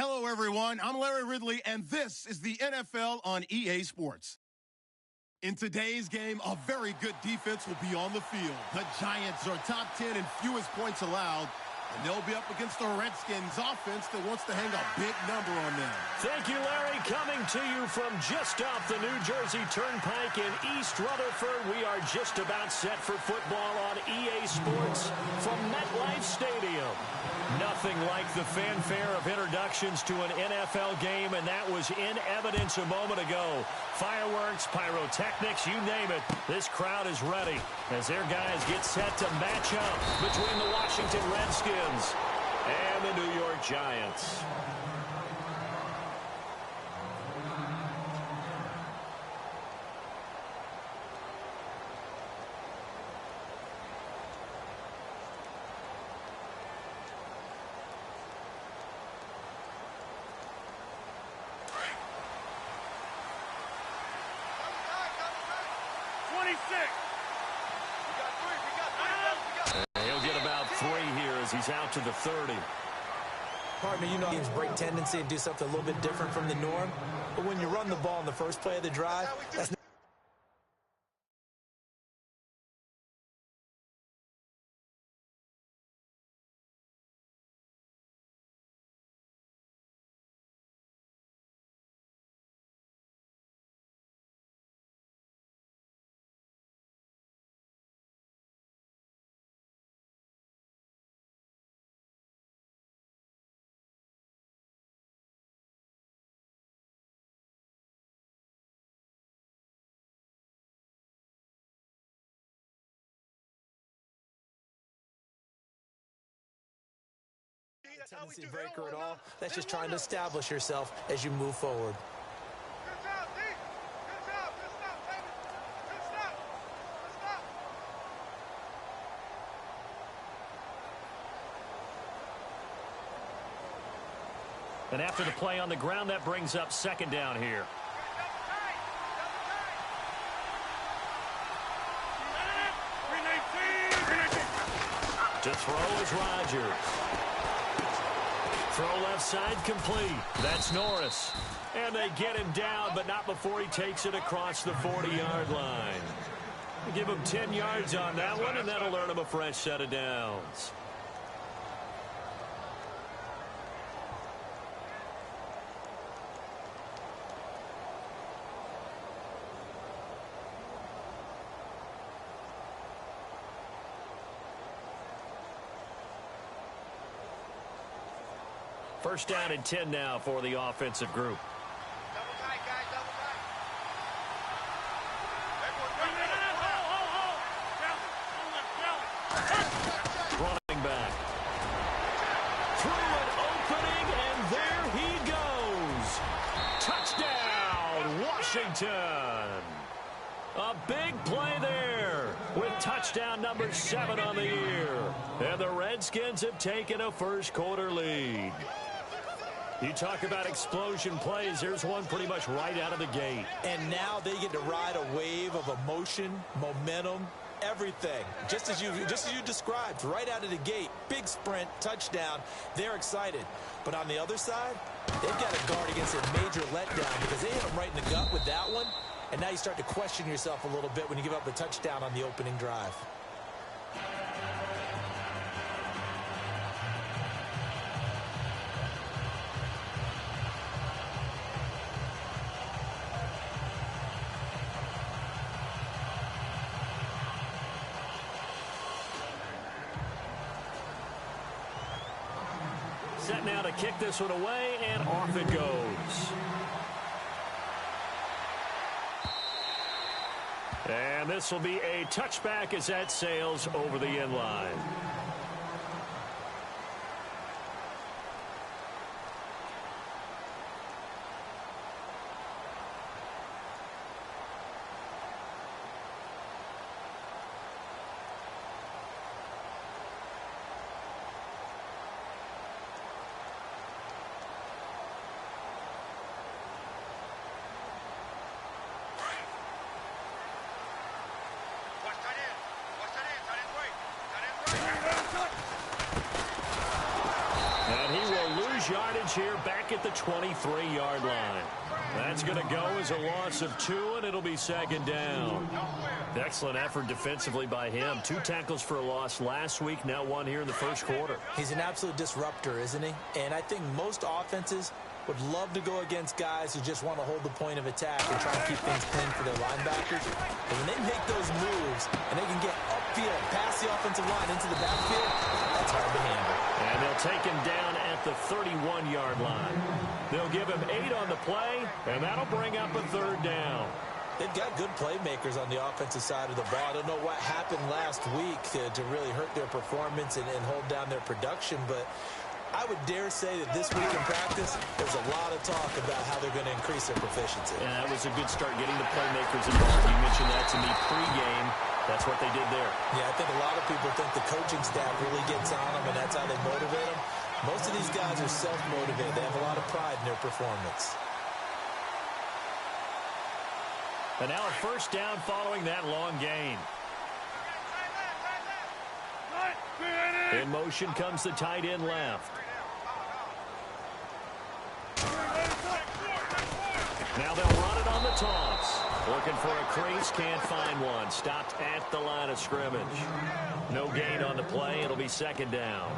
Hello, everyone. I'm Larry Ridley, and this is the NFL on EA Sports. In today's game, a very good defense will be on the field. The Giants are top 10 in fewest points allowed, and they'll be up against the Redskins offense that wants to hang a big number on them. Thank you, Larry. Coming to you from just off the New Jersey Turnpike in East Rutherford, we are just about set for football on EA Sports from MetLife Stadium. Nothing like the fanfare of introductions to an NFL game, and that was in evidence a moment ago. Fireworks, pyrotechnics, you name it. This crowd is ready as their guys get set to match up between the Washington Redskins and the New York Giants. He'll get about 3 here as he's out to the 30. Partner, you know, games break tendency and do something a little bit different from the norm. But when you run the ball in the first play of the drive, that's a tendency breaker at all. That's just trying to establish yourself as you move forward. Good job, D. Good job. Good stop, baby. Good stop. Good stop. And after the play on the ground, that brings up second down here. To throw is Rodgers. Throw left side complete. That's Norris. And they get him down, but not before he takes it across the 40-yard line. Give him 10 yards on that one, and that'll earn him a fresh set of downs. First down and 10 now for the offensive group. Double tight, guys. Double tight. Running back. Through an opening, and there he goes. Touchdown, Washington. A big play there with touchdown number 7 on the year. And the Redskins have taken a first quarter lead. You talk about explosion plays. There's one pretty much right out of the gate. And now they get to ride a wave of emotion, momentum, everything. Just as you described, right out of the gate. Big sprint, touchdown. They're excited. But on the other side, they've got to guard against a major letdown because they hit them right in the gut with that one. And now you start to question yourself a little bit when you give up a touchdown on the opening drive. Set now to kick this one away, and off it goes. And this will be a touchback as that sails over the end line. lose yardage here back at the 23-yard line. That's going to go as a loss of 2, and it'll be second down. Excellent effort defensively by him. 2 tackles for a loss last week, now 1 here in the first quarter. He's an absolute disruptor, isn't he? And I think most offenses would love to go against guys who just want to hold the point of attack and try to keep things clean for their linebackers. But when they make those moves and they can get upfield, past the offensive line into the backfield, that's hard to handle. And they'll take him down at the 31-yard line. They'll give him 8 on the play, and that'll bring up a 3rd down. They've got good playmakers on the offensive side of the ball. I don't know what happened last week to really hurt their performance and hold down their production, but I would dare say that this week in practice, there's a lot of talk about how they're going to increase their proficiency. And that was a good start, getting the playmakers involved. You mentioned that to me pregame. That's what they did there. Yeah, I think a lot of people think the coaching staff really gets on them, and that's how they motivate them. Most of these guys are self-motivated. They have a lot of pride in their performance. And now a first down following that long gain. In motion comes the tight end left. Now they'll run it on the toss. Looking for a crease, can't find one. Stopped at the line of scrimmage. No gain on the play. It'll be second down.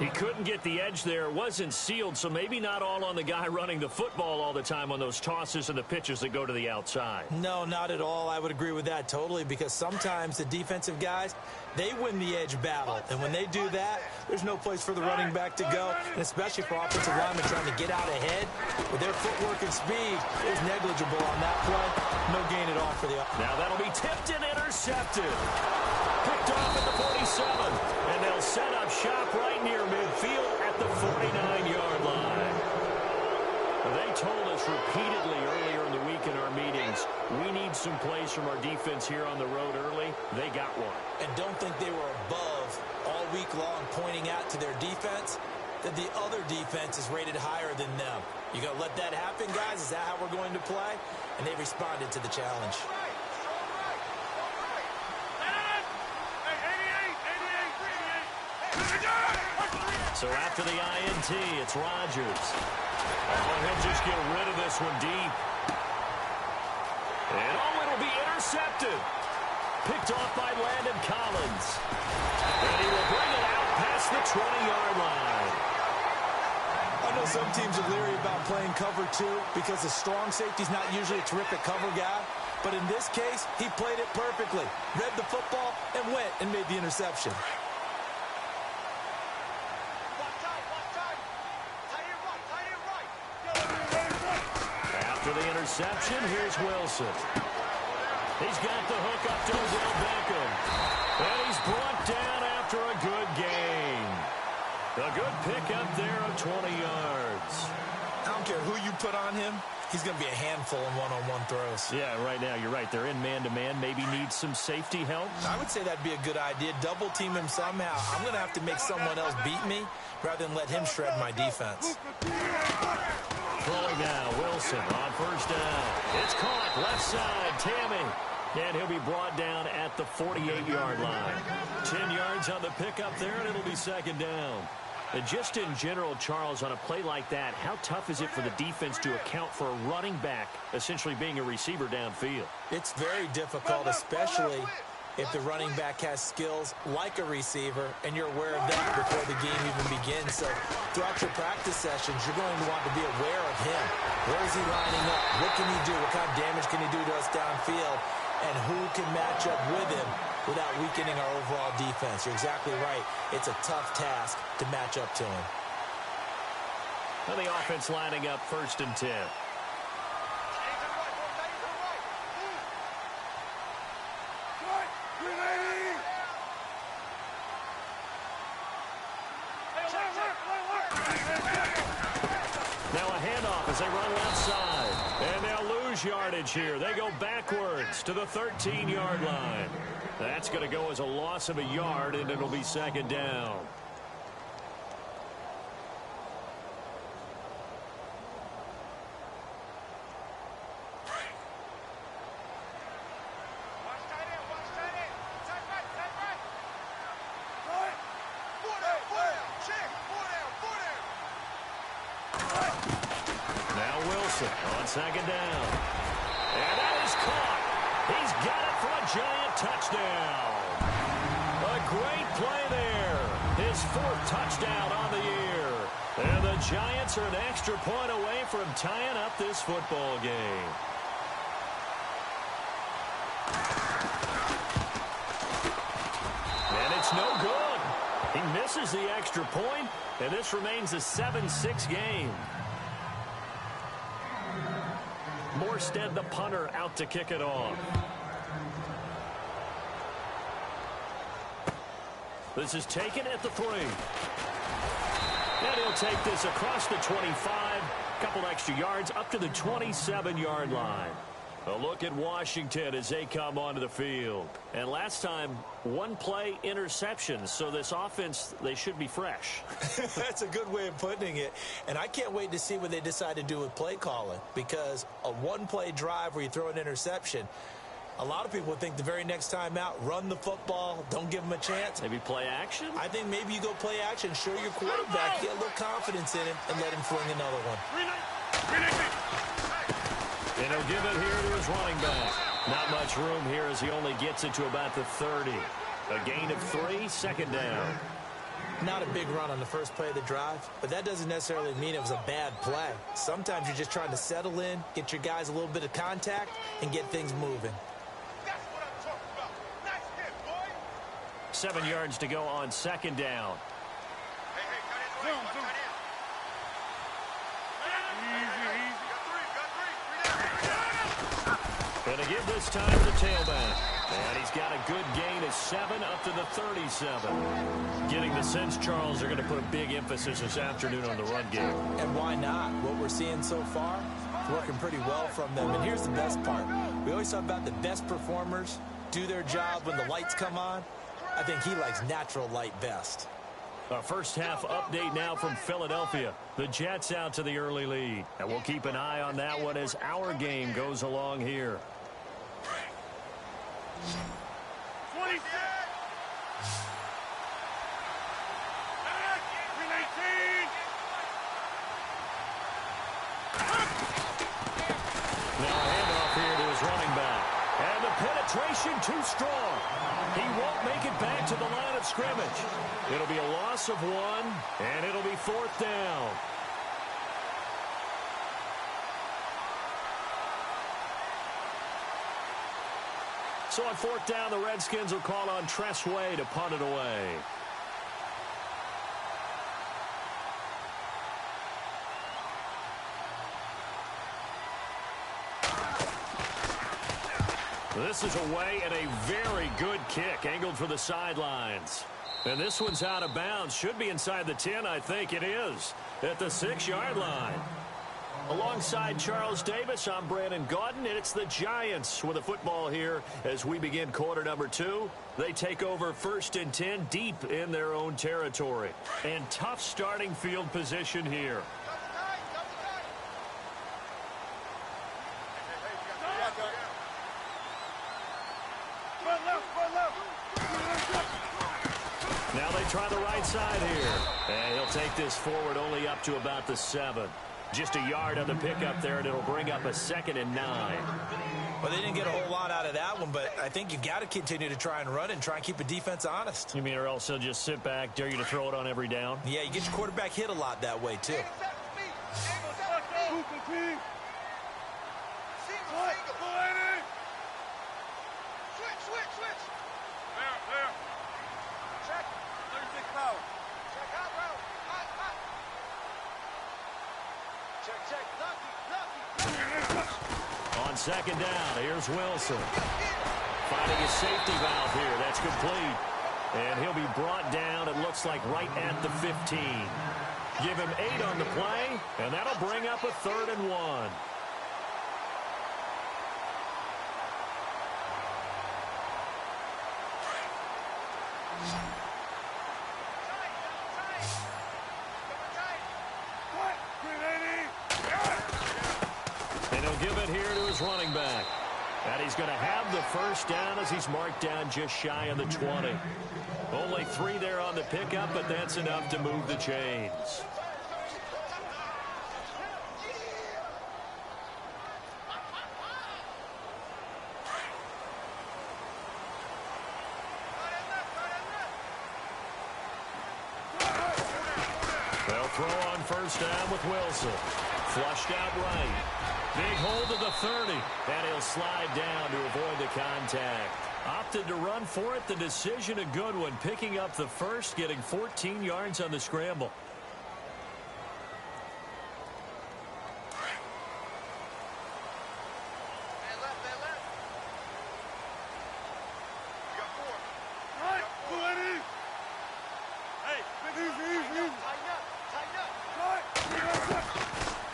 He couldn't get the edge there. It wasn't sealed, so maybe not all on the guy running the football all the time on those tosses and the pitches that go to the outside. No, not at all. I would agree with that totally, because sometimes the defensive guys, they win the edge battle. And when they do that, there's no place for the running back to go, and especially for offensive linemen trying to get out ahead. With their footwork and speed, it was negligible on that play. No gain at all for the offense. Now that'll be tipped and intercepted. Picked off at the 47, and they'll set up shop right near midfield at the 49-yard line. They told us repeatedly earlier in the week in our meetings, we need some plays from our defense here on the road early. They got one. And don't think they were above all week long pointing out to their defense that the other defense is rated higher than them. You going to let that happen, guys? Is that how we're going to play? And they responded to the challenge. So after the INT, it's Rodgers. Oh, he'll just get rid of this one deep. And it'll be intercepted. Picked off by Landon Collins. And he will bring it out past the 20-yard line. I know some teams are leery about playing cover 2 because the strong safety's not usually a terrific cover guy. But in this case, he played it perfectly. Read the football and went and made the interception. After the interception, here's Wilson. He's got the hook up to Odell Beckham. And he's brought down after a good gain. A good pickup there of 20 yards. I don't care who you put on him. He's going to be a handful in one-on-one throws. Yeah, right now, you're right. They're in man-to-man. Maybe needs some safety help. I would say that'd be a good idea. Double team him somehow. I'm going to have to make someone else beat me rather than let him shred my defense. Throwing now, Wilson on first down. It's caught, left side, Tammy. And he'll be brought down at the 48-yard line. 10 yards on the pickup there, and it'll be second down. And just in general, Charles, on a play like that, how tough is it for the defense to account for a running back essentially being a receiver downfield? It's very difficult, especially if the running back has skills like a receiver, and you're aware of that before the game even begins. So throughout your practice sessions, you're going to want to be aware of him. Where is he lining up? What can he do? What kind of damage can he do to us downfield? And who can match up with him without weakening our overall defense? You're exactly right. It's a tough task to match up to him. And the offense lining up 1st and 10. Now a handoff as they run left side. And they'll lose yardage here. They go backwards to the 13-yard line. That's going to go as a loss of a yard, and it'll be second down. On second down. And that is caught. He's got it for a Giant touchdown. A great play there. His 4th touchdown on the year. And the Giants are an extra point away from tying up this football game. And it's no good. He misses the extra point, and this remains a 7-6 game. Morstead, the punter, out to kick it off. This is taken at the 3. And he'll take this across the 25. Couple extra yards up to the 27-yard line. A look at Washington as they come onto the field. And last time, 1 play interception. So this offense, they should be fresh. That's a good way of putting it. And I can't wait to see what they decide to do with play calling. Because a 1-play drive where you throw an interception, a lot of people would think the very next time out, run the football, don't give them a chance. Maybe play action? I think maybe you go play action, show your quarterback, get a little confidence in him, and let him fling another one. And he'll give it here to his running back. Not much room here as he only gets it to about the 30. A gain of 3, second down. Not a big run on the first play of the drive, but that doesn't necessarily mean it was a bad play. Sometimes you're just trying to settle in, get your guys a little bit of contact, and get things moving. That's what I'm talking about. Nice hit, boy. 7 yards to go on second down. Hey, cut in. Cut in. Going to give this time to the tailback. And he's got a good gain of 7 up to the 37. Getting the sense, Charles, they're going to put a big emphasis this afternoon on the run game. And why not? What we're seeing so far is working pretty well from them. And here's the best part. We always talk about the best performers do their job when the lights come on. I think he likes natural light best. Our first half update now from Philadelphia. The Jets out to the early lead. And we'll keep an eye on that one as our game goes along here. 26. Now a handoff here to his running back. And the penetration too strong. He won't make it back to the line of scrimmage. It'll be a loss of 1, and it'll be 4th down. So on 4th down, the Redskins will call on Tress Way to punt it away. This is away and a very good kick angled for the sidelines. And this one's out of bounds. Should be inside the 10, I think it is, at the 6-yard line. Alongside Charles Davis, I'm Brandon Gaudin, and it's the Giants with a football here as we begin quarter number 2. They take over 1st and 10 deep in their own territory. And tough starting field position here. Now they try the right side here. And he'll take this forward only up to about the 7. Just a yard on the pickup there, and it'll bring up a 2nd and 9. Well, they didn't get a whole lot out of that one, but I think you've got to continue to try and run and try and keep the defense honest. You mean or else they'll just sit back, dare you to throw it on every down? Yeah, you get your quarterback hit a lot that way, too. On second down, here's Wilson. Finding a safety valve here. That's complete. And he'll be brought down, it looks like, right at the 15. Give him 8 on the play, and that'll bring up a 3rd and 1. And he'll give it here to his running back. And he's going to have the 1st down as he's marked down just shy of the 20. Only 3 there on the pickup, but that's enough to move the chains. first down with Wilson. Flushed out right. Big hold to the 30. And he'll slide down to avoid the contact. Opted to run for it. The decision a good one. Picking up the first, getting 14 yards on the scramble.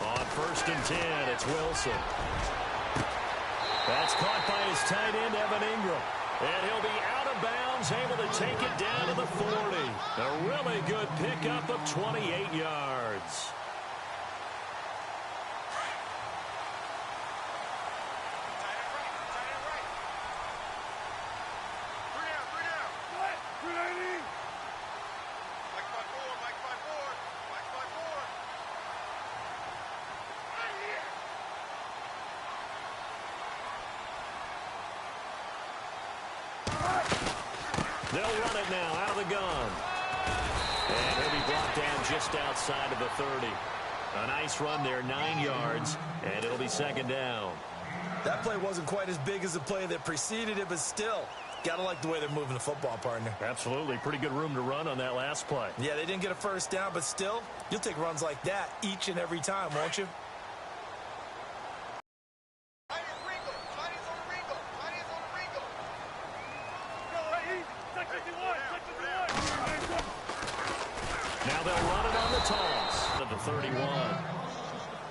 On first and 10, it's Wilson. That's caught by his tight end, Evan Ingram. And he'll be out of bounds, able to take it down to the 40. A really good pickup of 28 yards. They'll run it now out of the gun. And he'll be brought down just outside of the 30. A nice run there, 9 yards, and it'll be second down. That play wasn't quite as big as the play that preceded it, but still, gotta like the way they're moving the football, partner. Absolutely. Pretty good room to run on that last play. Yeah, they didn't get a first down, but still, you'll take runs like that each and every time, won't you? Now they'll run it on the toss at the 31.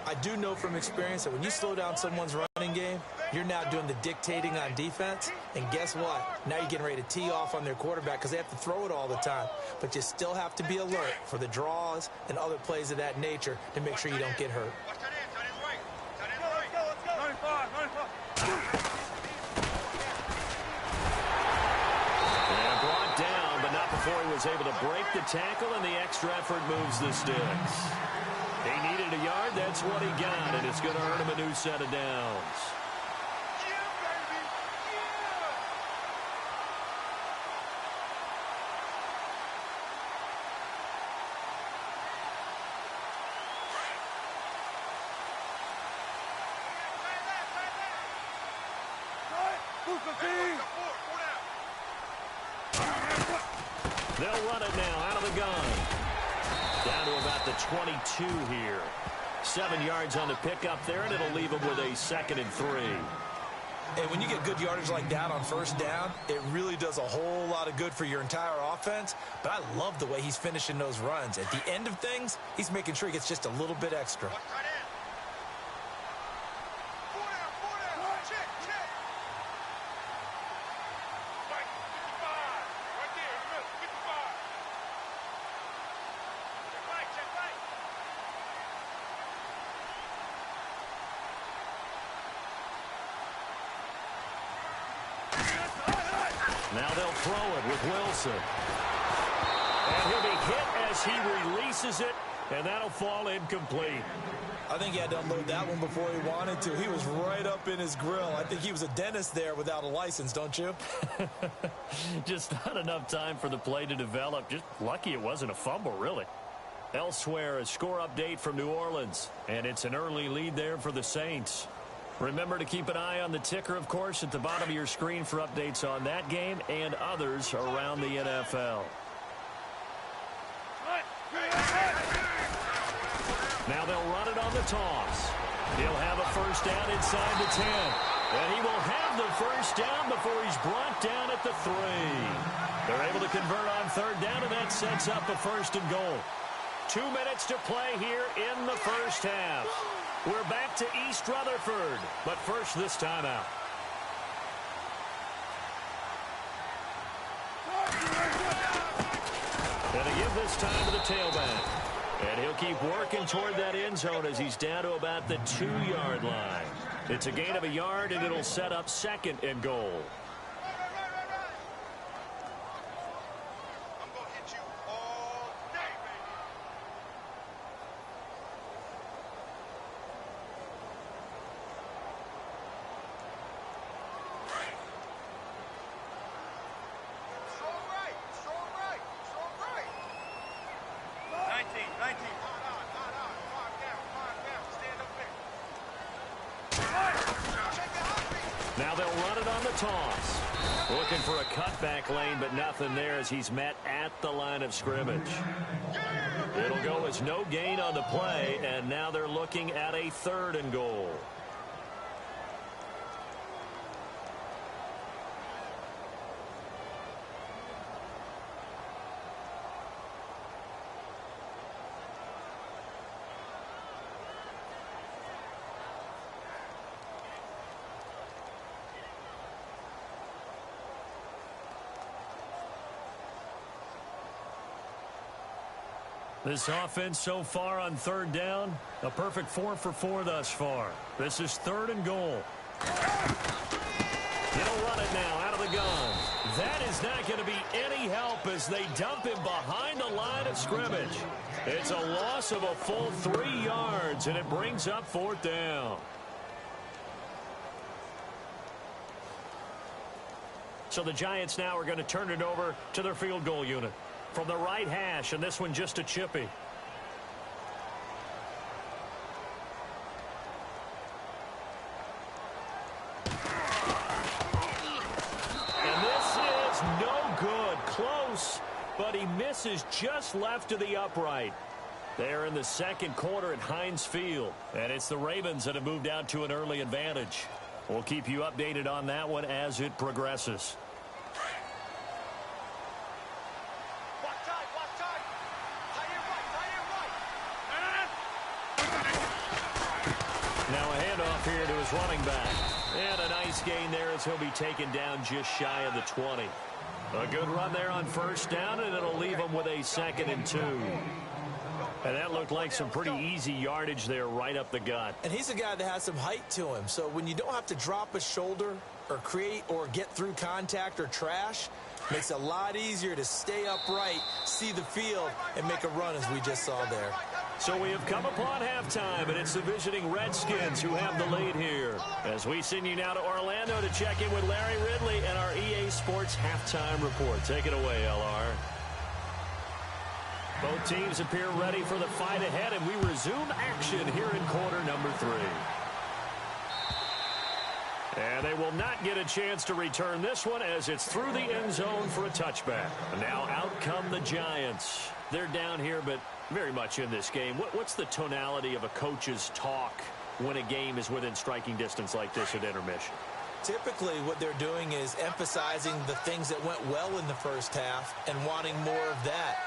I do know from experience that when you slow down someone's running game, you're now doing the dictating on defense. And guess what? Now you're getting ready to tee off on their quarterback because they have to throw it all the time. But you still have to be alert for the draws and other plays of that nature to make sure you don't get hurt. And brought down, but not before he was able to break the tackle, and the extra effort moves the sticks. He needed a yard. That's what he got, and it's going to earn him a new set of downs. They'll run it now out of the gun. Down to about the 22 here. 7 yards on the pickup there, and it'll leave them with a 2nd and 3. And when you get good yardage like that on first down, it really does a whole lot of good for your entire offense. But I love the way he's finishing those runs. At the end of things, he's making sure he gets just a little bit extra. Now they'll throw it with Wilson. And he'll be hit as he releases it, and that'll fall incomplete. I think he had to unload that one before he wanted to. He was right up in his grill. I think he was a dentist there without a license, don't you? Just not enough time for the play to develop. Just lucky it wasn't a fumble, really. Elsewhere, a score update from New Orleans, and it's an early lead there for the Saints. Remember to keep an eye on the ticker, of course, at the bottom of your screen for updates on that game and others around the NFL. Now they'll run it on the toss. He'll have a first down inside the 10. And he will have the first down before he's brought down at the 3. They're able to convert on third down, and that sets up a 1st and goal. 2 minutes to play here in the first half. We're back to East Rutherford, but first this timeout. And they give this time to the tailback. And he'll keep working toward that end zone as he's down to about the 2-yard line. It's a gain of a yard, and it'll set up 2nd and goal. Now they'll run it on the toss. Looking for a cutback lane, but nothing there as he's met at the line of scrimmage. It'll go as no gain on the play, and now they're looking at a 3rd and goal. This offense so far on 3rd down, a perfect 4 for 4 thus far. This is 3rd and goal. He'll run it now out of the gun. That is not going to be any help as they dump him behind the line of scrimmage. It's a loss of a full 3 yards, and it brings up 4th down. So the Giants now are going to turn it over to their field goal unit. From the right hash, and this one just a chippy. And this is no good. Close, but he misses just left of the upright. They're in the 2nd quarter at Heinz Field, and it's the Ravens that have moved out to an early advantage. We'll keep you updated on that one as it progresses. Here to his running back. And a nice gain there as he'll be taken down just shy of the 20. A good run there on 1st down, and it'll leave him with a 2nd and 2. And that looked like some pretty easy yardage there right up the gut. And he's a guy that has some height to him. So when you don't have to drop a shoulder or create or get through contact or trash, makes it a lot easier to stay upright, see the field, and make a run as we just saw there. So we have come upon halftime, and it's the visiting Redskins who have the lead here. As we send you now to Orlando to check in with Larry Ridley and our EA Sports Halftime Report. Take it away, LR. Both teams appear ready for the fight ahead, and we resume action here in quarter number 3. And they will not get a chance to return this one as it's through the end zone for a touchback. Now out come the Giants. They're down here, but very much in this game. What's the tonality of a coach's talk when a game is within striking distance like this at intermission? Typically, what they're doing is emphasizing the things that went well in the 1st half and wanting more of that.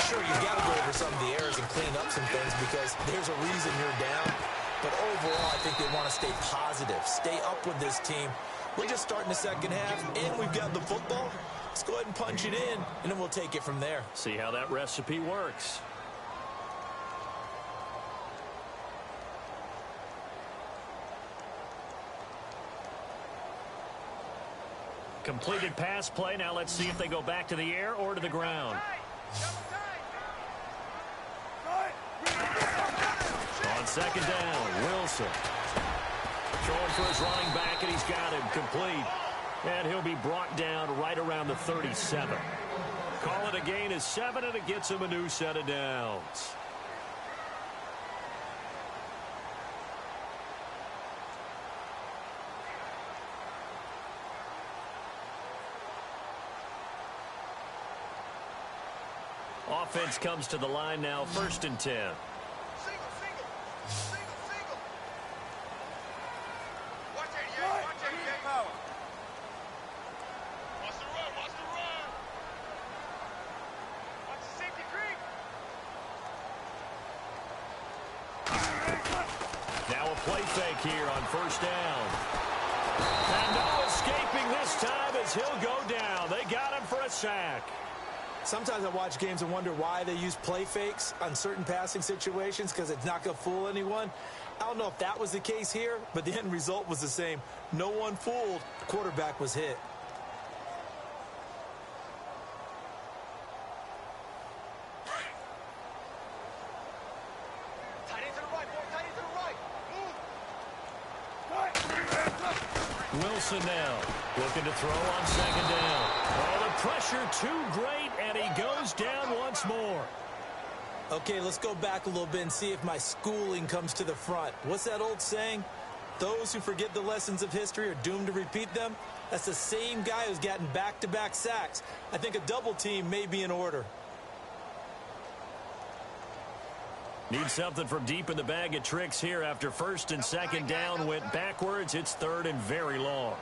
Sure, you've got to go over some of the errors and clean up some things because there's a reason you're down. But overall, I think they want to stay positive, stay up with this team. We're just starting the 2nd half, and we've got the football. Let's go ahead and punch it in, and then we'll take it from there. See how that recipe works. Completed pass play. Now let's see if they go back to the air or to the ground. On 2nd down, Wilson. Throwing for his running back, and he's got him complete. And he'll be brought down right around the 37. Call it a gain of 7, and it gets him a new set of downs. Offense comes to the line now, 1st and 10. Play fake here on 1st down. And no escaping this time as he'll go down. They got him for a sack. Sometimes I watch games and wonder why they use play fakes on certain passing situations because it's not going to fool anyone. I don't know if that was the case here, but the end result was the same. No one fooled. The quarterback was hit. Wilson now looking to throw on 2nd down. Oh, the pressure too great, and he goes down once more. Okay, let's go back a little bit and see if my schooling comes to the front. What's that old saying? Those who forget the lessons of history are doomed to repeat them. That's the same guy who's gotten back-to-back sacks. I think a double team may be in order. Need something from deep in the bag of tricks here after first and second down went backwards. It's third and very long.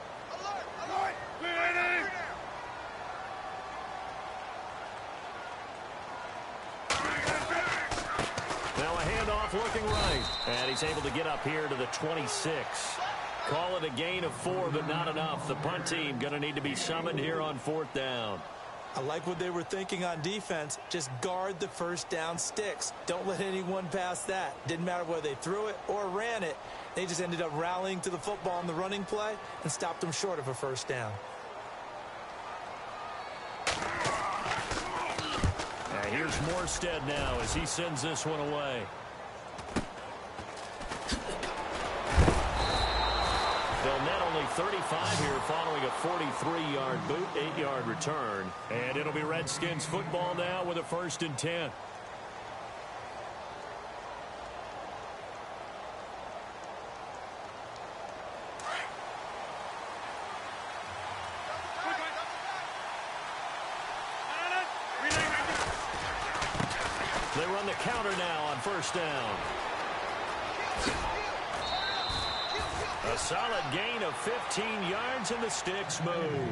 Now a handoff looking right. And he's able to get up here to the 26. Call it a gain of 4, but not enough. The punt team going to need to be summoned here on fourth down. I like what they were thinking on defense. Just guard the first down sticks. Don't let anyone pass that. Didn't matter whether they threw it or ran it. They just ended up rallying to the football in the running play and stopped them short of a first down. Here's Morstead now as he sends this one away. They'll net only 35 here following a 43-yard boot, 8-yard return. And it'll be Redskins football now with a 1st and 10. They run the counter now on first down. A solid gain of 15 yards and the sticks move.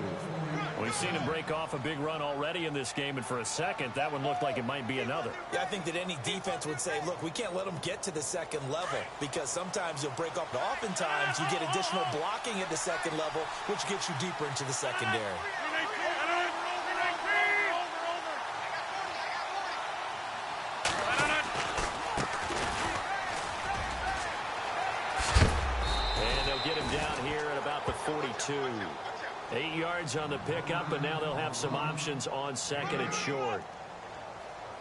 We've seen him break off a big run already in this game, and for a second, that one looked like it might be another. Yeah, I think that any defense would say, look, we can't let them get to the second level because sometimes you'll break off, but oftentimes you get additional blocking at the second level, which gets you deeper into the secondary. Get him down here at about the 42. 8 yards on the pickup, and now they'll have some options on second and short.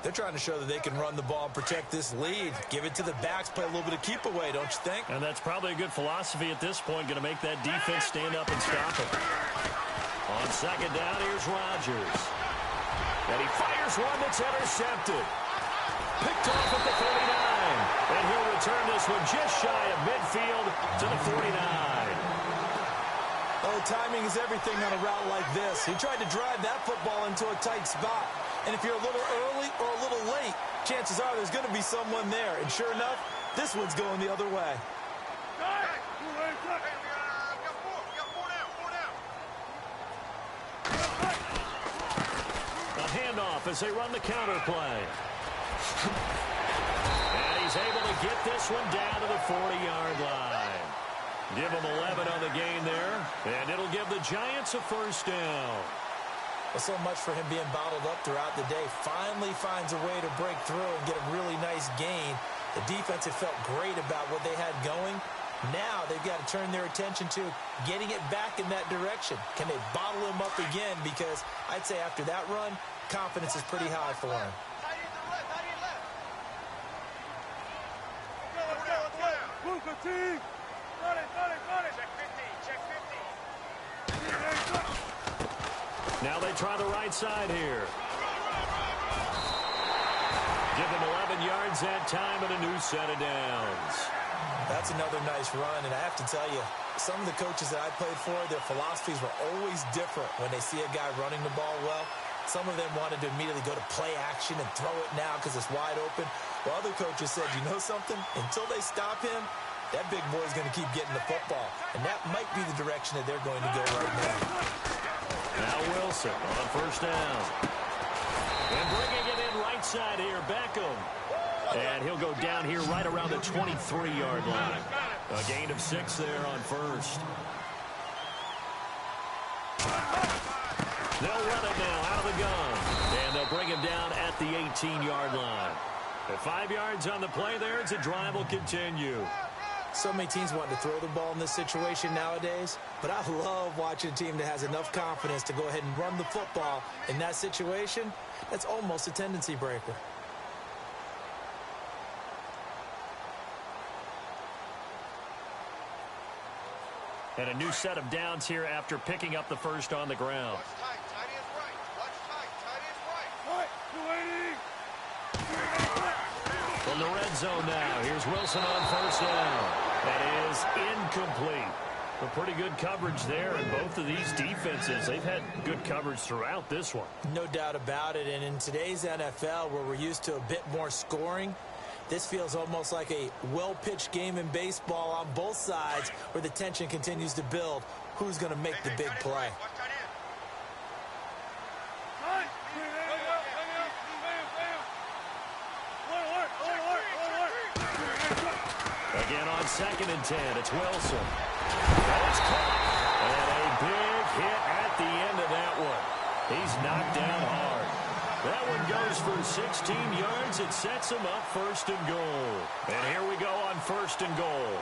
They're trying to show that they can run the ball and protect this lead. Give it to the backs, play a little bit of keep away, don't you think? And that's probably a good philosophy at this point, going to make that defense stand up and stop it. On second down, here's Rodgers. And he fires one that's intercepted. Picked off at the 49. And he'll return this one just shy of midfield to the 49. Oh, timing is everything on a route like this. He tried to drive that football into a tight spot. And if you're a little early or a little late, chances are there's going to be someone there. And sure enough, this one's going the other way. A handoff as they run the counter play. And he's able to get this one down to the 40-yard line. Give him 11 on the gain there, and it'll give the Giants a first down. Well, so much for him being bottled up throughout the day. Finally finds a way to break through and get a really nice gain. The defense had felt great about what they had going. Now they've got to turn their attention to getting it back in that direction. Can they bottle him up again? Because I'd say after that run, confidence is pretty high for him. Now they try the right side here. Give them 11 yards that time and a new set of downs. That's another nice run, and I have to tell you, some of the coaches that I played for, their philosophies were always different when they see a guy running the ball well. Some of them wanted to immediately go to play action and throw it now because it's wide open. While other coaches said, you know something? Until they stop him, that big boy's going to keep getting the football. And that might be the direction that they're going to go right now. Now Wilson on first down. And bringing it in right side here, Beckham. And he'll go down here right around the 23-yard line. A gain of 6 there on first. They'll run it now out of the gun. And they'll bring him down at the 18-yard line. At 5 yards on the play there, it's a drive will continue. So many teams want to throw the ball in this situation nowadays, but I love watching a team that has enough confidence to go ahead and run the football in that situation. That's almost a tendency breaker. And a new set of downs here after picking up the first on the ground. From the red zone now, here's Wilson on first down. That is incomplete. A pretty good coverage there, and both of these defenses, they've had good coverage throughout this one. No doubt about it, and in today's NFL, where we're used to a bit more scoring, this feels almost like a well-pitched game in baseball on both sides where the tension continues to build. Who's going to make the big play? Again on 2nd and 10, it's Wilson. That's caught. And a big hit at the end of that one. He's knocked down hard. That one goes for 16 yards. It sets him up 1st and goal. And here we go on 1st and goal.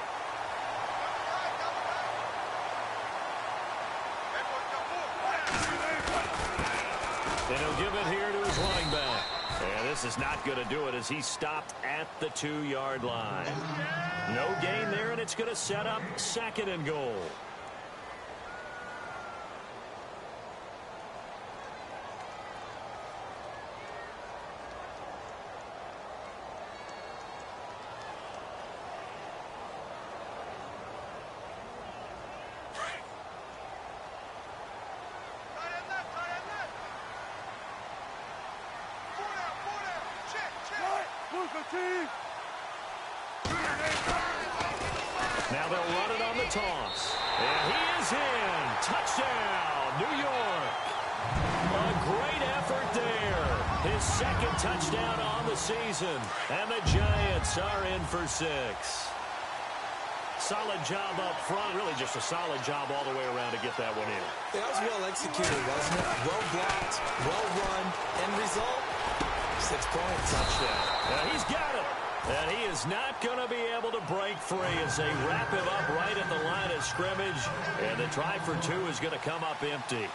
And he'll give it here to his running back. And this is not going to do it as he stopped at the 2-yard line. No gain there, and it's going to set up 2nd and goal. Now they'll run it on the toss. And he is in. Touchdown, New York. A great effort there. His 2nd touchdown on the season. And the Giants are in for 6. Solid job up front. Really just a solid job all the way around to get that one in. That was well executed, wasn't it? Well blocked, well run. End result, 6 points. Touchdown. Now he's got it. And he is not going to be able to break free as they wrap him up right at the line of scrimmage. And the try for 2 is going to come up empty.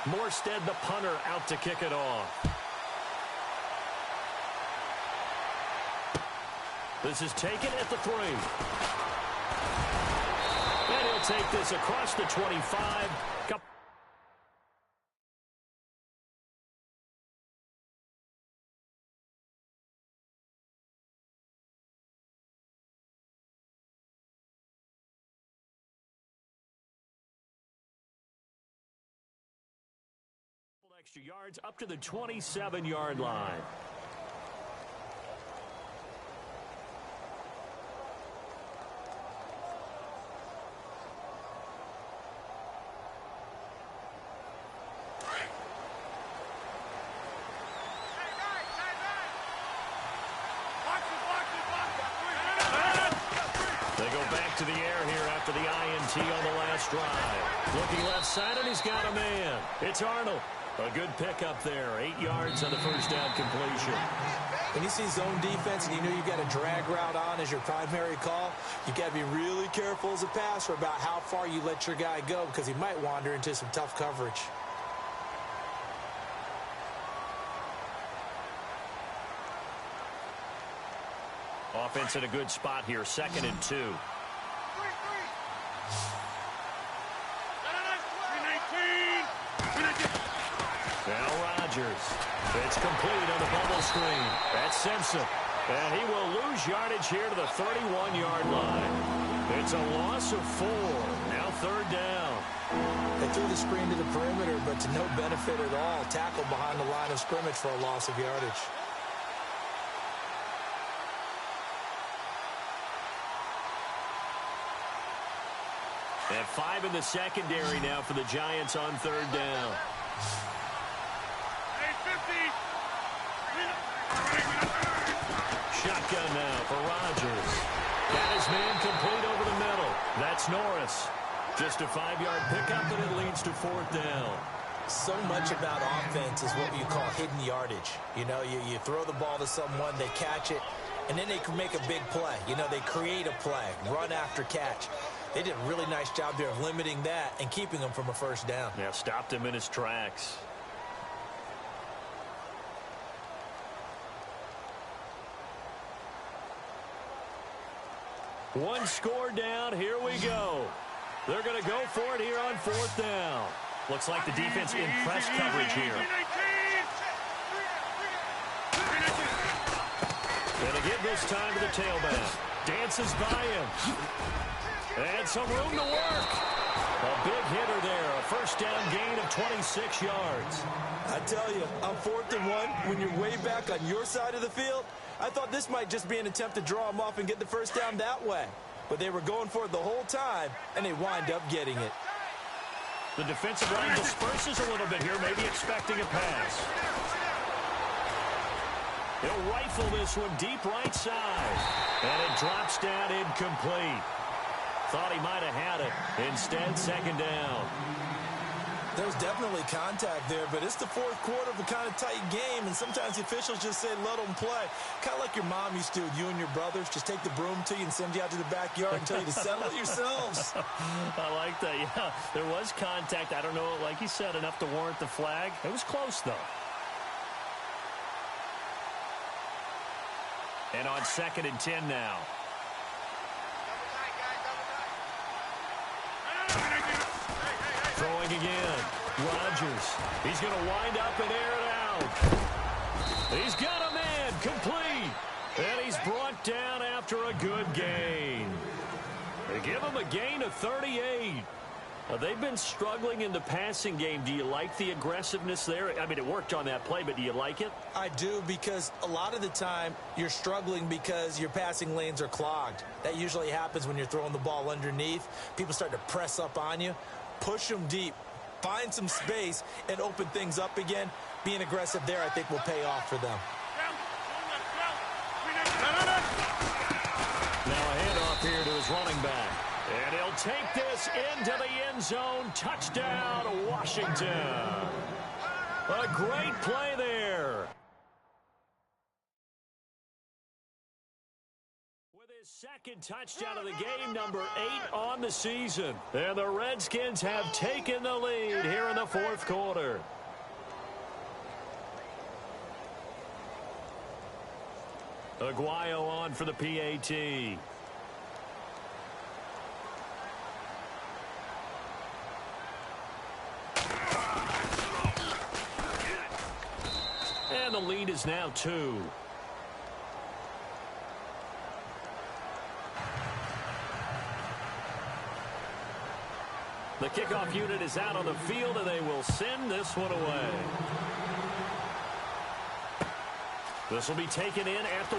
Morstead, the punter, out to kick it off. This is taken at the 3. And he'll take this across the 25. Extra yards up to the 27-yard line. They go back to the air here after the INT on the last drive. Looking left side, and he's got a man. It's Arnold. A good pickup there. 8 yards on the first down completion. When you see zone defense and you know you've got a drag route on as your primary call, you got to be really careful as a passer about how far you let your guy go because he might wander into some tough coverage. Offense in a good spot here. 2nd and 2. Now Rodgers. It's complete on the bubble screen. That's Simpson. And he will lose yardage here to the 31-yard line. It's a loss of 4. Now 3rd down. They threw the screen to the perimeter, but to no benefit at all. Tackle behind the line of scrimmage for a loss of yardage. And 5 in the secondary now for the Giants on 3rd down. Shotgun now for Rodgers. Got his man complete over the middle. That's Norris. Just a 5-yard pickup, and it leads to 4th down. So much about offense is what you call hidden yardage. You know, you throw the ball to someone, they catch it, and then they can make a big play. You know, they create a play, run after catch. They did a really nice job there of limiting that and keeping him from a 1st down. Yeah, stopped him in his tracks. One score down. Here we go. They're going to go for it here on 4th down. Looks like the defense in press coverage here. And They give this time to the tailback. Dances by him. And some room to work. A big hitter there. A first down gain of 26 yards. I tell you, on 4th and 1, when you're way back on your side of the field, I thought this might just be an attempt to draw them off and get the first down that way. But they were going for it the whole time, and they wind up getting it. The defensive line disperses a little bit here, maybe expecting a pass. He'll rifle this one deep right side. And it drops down incomplete. Thought he might have had it. Instead, second down. There's definitely contact there, but it's the 4th quarter of a kind of tight game, and sometimes the officials just say, let them play. Kind of like your mom used to with you and your brothers. Just take the broom to you and send you out to the backyard and tell you to settle it yourselves. I like that, yeah. There was contact. I don't know, like you said, enough to warrant the flag. It was close, though. And on 2nd and 10 now. Throwing again. Rodgers. He's going to wind up and air it out. He's got a man. Complete. And he's brought down after a good gain. They give him a gain of 38. They've been struggling in the passing game. Do you like the aggressiveness there? I mean, it worked on that play, but do you like it? I do, because a lot of the time you're struggling because your passing lanes are clogged. That usually happens when you're throwing the ball underneath. People start to press up on you. Push them deep. Find some space and open things up again. Being aggressive there, I think, will pay off for them. Now a handoff here to his running back. And he'll take this into the end zone. Touchdown, Washington. A great play there. With his second touchdown of the game, number 8 on the season. And the Redskins have taken the lead here in the 4th quarter. Aguayo on for the PAT. And the lead is now 2. The kickoff unit is out on the field, and they will send this one away. This will be taken in at the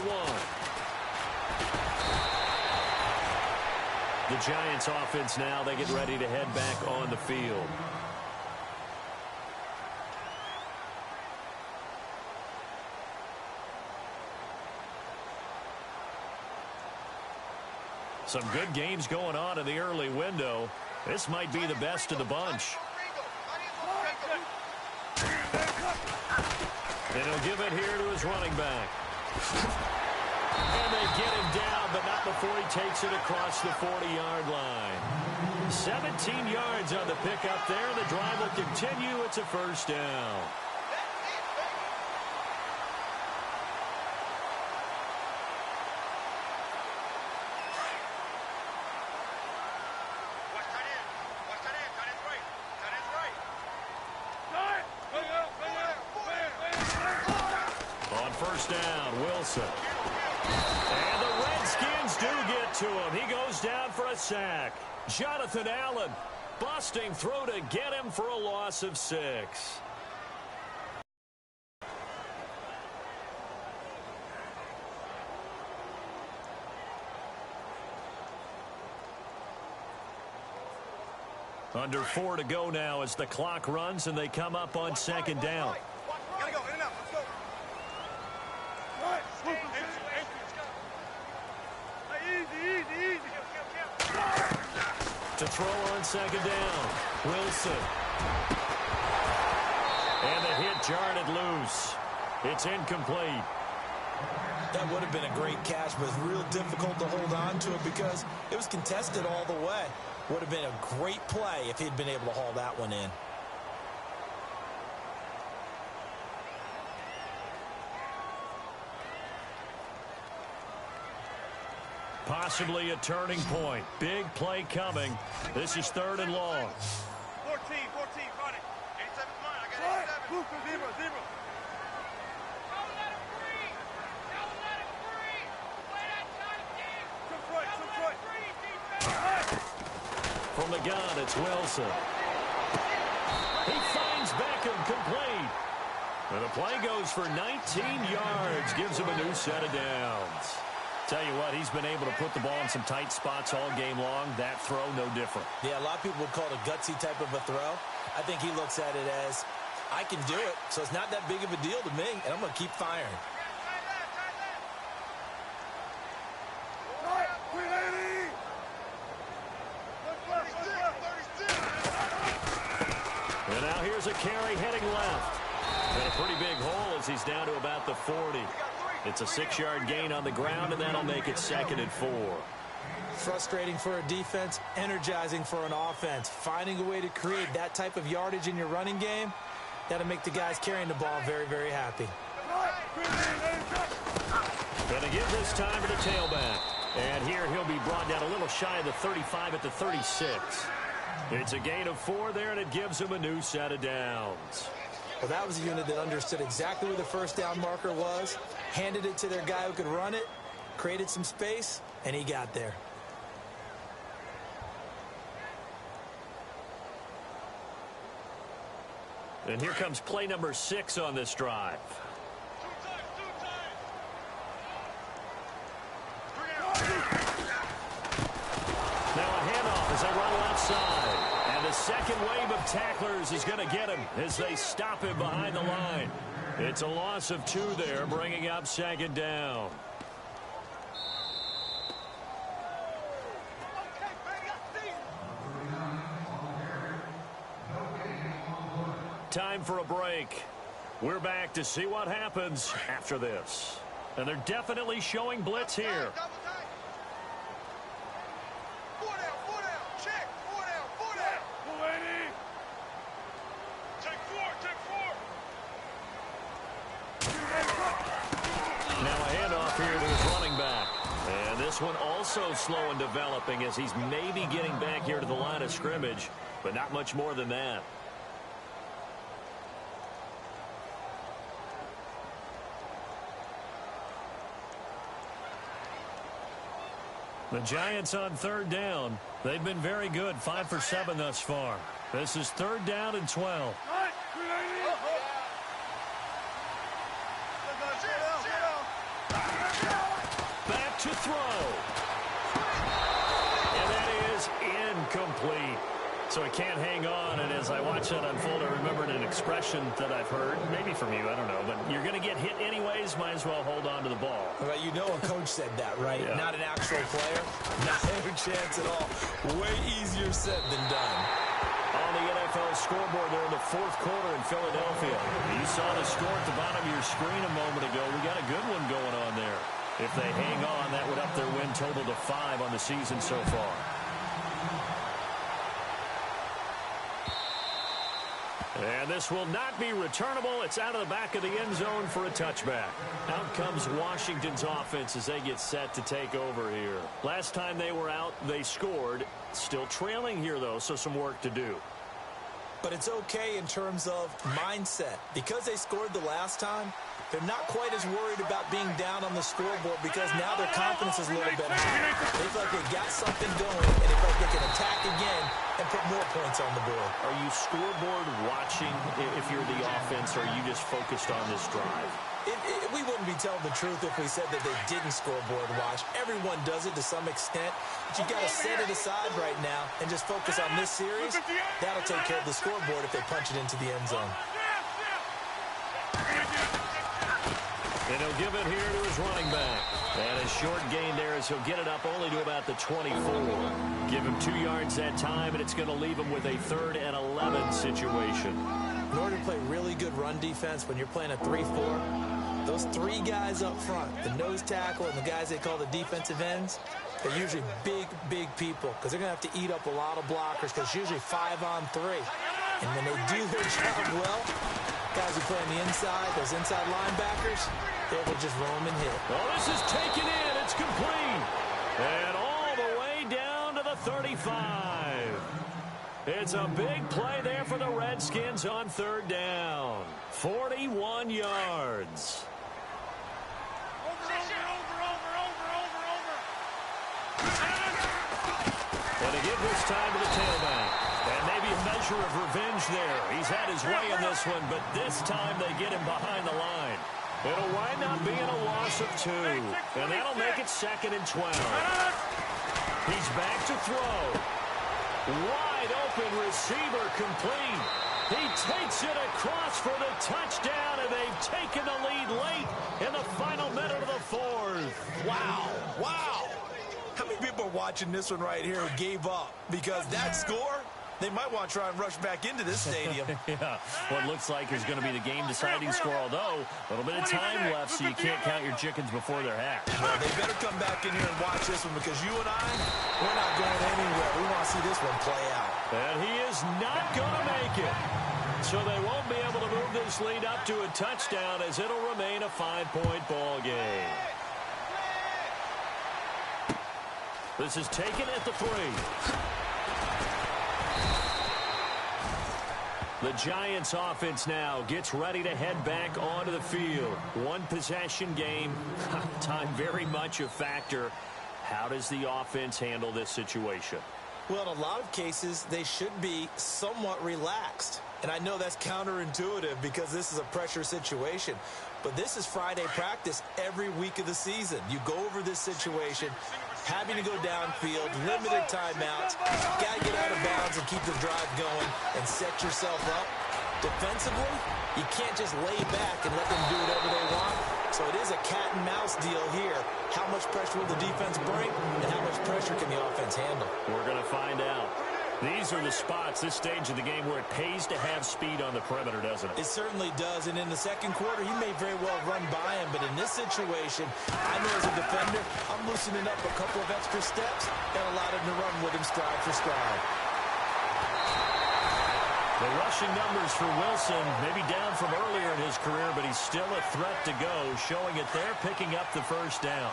1. The Giants offense now, they get ready to head back on the field. Some good games going on in the early window. This might be the best of the bunch. And he'll give it here to his running back. And they get him down, but not before he takes it across the 40-yard line. 17 yards on the pickup there. The drive will continue. It's a first down. First down, Wilson. And the Redskins do get to him. He goes down for a sack. Jonathan Allen busting through to get him for a loss of 6. Under 4 to go now as the clock runs and they come up on second down. To throw on second down, Wilson. And the hit jarred it loose. It's incomplete. That would have been a great catch, but it's real difficult to hold on to it because it was contested all the way. Would have been a great play if he'd been able to haul that one in. Possibly a turning point. Big play coming. This is 3rd and long. 14, run it. 87's mine. I got 87. Zero. Don't let him free. From the gun, it's Wilson. He finds Beckham complete. And the play goes for 19 yards, gives him a new set of downs. Tell you what, he's been able to put the ball in some tight spots all game long. That throw, no different. Yeah, a lot of people would call it a gutsy type of a throw. I think he looks at it as, I can do it, so it's not that big of a deal to me, and I'm going to keep firing. And now here's a carry heading left. And a pretty big hole as he's down to about the 40. It's a 6-yard gain on the ground, and that'll make it 2nd and 4. Frustrating for a defense, energizing for an offense. Finding a way to create that type of yardage in your running game, that'll make the guys carrying the ball very, very happy. Going to give this time to the tailback. And here he'll be brought down a little shy of the 35 at the 36. It's a gain of 4 there, and it gives him a new set of downs. Well, that was a unit that understood exactly where the first down marker was, handed it to their guy who could run it, created some space, and he got there. And here comes play number 6 on this drive. Now a handoff as they run left side. And the second wave of tacklers is going to get him as they stop him behind the line. It's a loss of 2 there, bringing up 2nd down. Time for a break. We're back to see what happens after this. And they're definitely showing blitz here. This one also slow in developing as he's maybe getting back here to the line of scrimmage, but not much more than that. The Giants on 3rd down. They've been very good, 5 for 7 thus far. This is 3rd down and 12. Back to throw. And that is incomplete. So he can't hang on, and as I watch that unfold, I remembered an expression that I've heard, maybe from you, I don't know, but you're going to get hit anyways, might as well hold on to the ball. Well, you know a coach said that, right? Yeah. Not an actual player. Not a chance at all. Way easier said than done. On the NFL scoreboard there in the 4th quarter in Philadelphia. You saw the score at the bottom of your screen a moment ago. We got a good one going on there. If they hang on, that would up their win total to 5 on the season so far. And this will not be returnable. It's out of the back of the end zone for a touchback. Out comes Washington's offense as they get set to take over here. Last time they were out, they scored. Still trailing here, though, so some work to do. But it's okay in terms of mindset. Because they scored the last time, they're not quite as worried about being down on the scoreboard because now their confidence is a little bit higher. They feel like they got something going, and they feel like they can attack again and put more points on the board. Are you scoreboard watching if you're the offense, or are you just focused on this drive? We wouldn't be telling the truth if we said that they didn't scoreboard watch. Everyone does it to some extent, but you got to set it aside right now and just focus on this series. That'll take care of the scoreboard if they punch it into the end zone. And he'll give it here to his running back. And a short gain there as he'll get it up only to about the 24. Give him 2 yards that time, and it's going to leave him with a 3rd and 11 situation. In order to play really good run defense when you're playing a 3-4, those 3 guys up front, the nose tackle and the guys they call the defensive ends, they're usually big, big people because they're going to have to eat up a lot of blockers because it's usually 5 on 3. And when they do their job well, guys who play on the inside, those inside linebackers, they will just roam and hit. Well, this is taken in. It's complete. And all the way down to the 35. It's a big play there for the Redskins on 3rd down. 41 yards. give this time to the tailback. And maybe a measure of revenge there. He's had his way in this one, but this time they get him behind the line. It'll wind up being a loss of 2, and that'll make it 2nd and 12. He's back to throw. Wide open receiver complete. He takes it across for the touchdown, and they've taken the lead late in the final minute of the 4th. Wow. Wow. How many people are watching this one right here who gave up? Because that score, they might want to try and rush back into this stadium. Yeah, what looks like is going to be the game-deciding score, although a little bit of time left, so you can't count your chickens before they're hatched. Well, they better come back in here and watch this one, because you and I, we're not going anywhere. We want to see this one play out. And he is not going to make it. So they won't be able to move this lead up to a touchdown, as it'll remain a 5-point ball game. This is taken at the 3. The Giants offense now gets ready to head back onto the field. One possession game. Time very much a factor. How does the offense handle this situation? Well, in a lot of cases, they should be somewhat relaxed. And I know that's counterintuitive because this is a pressure situation. But this is Friday practice every week of the season. You go over this situation, having to go downfield, limited timeouts, got to get out of bounds and keep the drive going and set yourself up. Defensively, you can't just lay back and let them do whatever they want. So it is a cat and mouse deal here. How much pressure will the defense bring, and how much pressure can the offense handle? We're going to find out. These are the spots, this stage of the game, where it pays to have speed on the perimeter, doesn't it? It certainly does, and in the second quarter, he may very well run by him, but in this situation, I know as a defender, I'm loosening up a couple of extra steps and allowed him to run with him stride for stride. The rushing numbers for Wilson, maybe down from earlier in his career, but he's still a threat to go, showing it there, picking up the first down.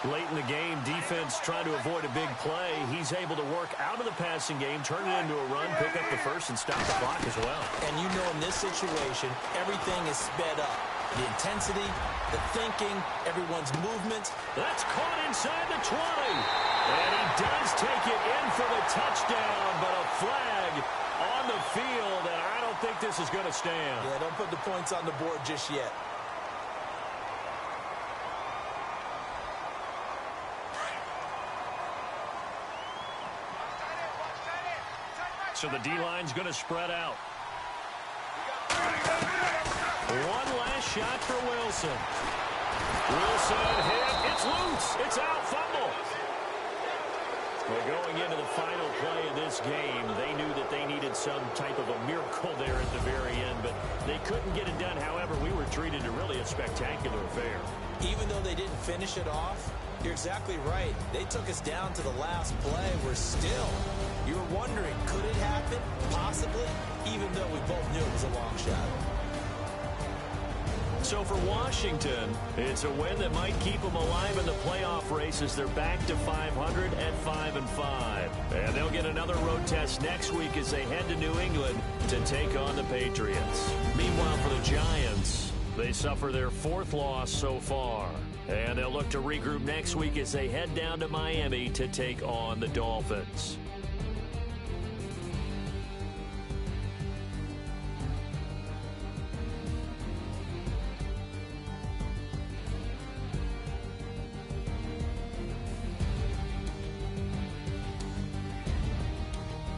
Late in the game, defense trying to avoid a big play. He's able to work out of the passing game, turn it into a run, pick up the first, and stop the clock as well. And you know in this situation, everything is sped up. The intensity, the thinking, everyone's movement. That's caught inside the 20. And he does take it in for the touchdown, but a flag on the field, and I don't think this is going to stand. Yeah, don't put the points on the board just yet. So the D-line's going to spread out. One last shot for Wilson. Wilson hit. It's loose. It's out. Fumble. Well, going into the final play of this game, they knew that they needed some type of a miracle there at the very end, but they couldn't get it done. However, we were treated to really a spectacular affair. Even though they didn't finish it off, you're exactly right. They took us down to the last play. We're still, you were wondering, could it happen? Possibly, even though we both knew it was a long shot. So for Washington, it's a win that might keep them alive in the playoff race as they're back to 500 at 5-5. And they'll get another road test next week as they head to New England to take on the Patriots. Meanwhile, for the Giants, they suffer their 4th loss so far. And they'll look to regroup next week as they head down to Miami to take on the Dolphins.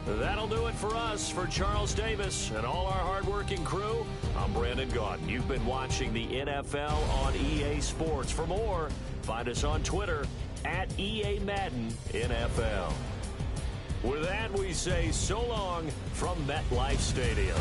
That'll do it for us. For Charles Davis and all our hardworking crew, I'm Brandon Gaudin. You've been watching the NFL on EA Sports. For more, find us on Twitter at EA Madden NFL. With that, we say so long from MetLife Stadium.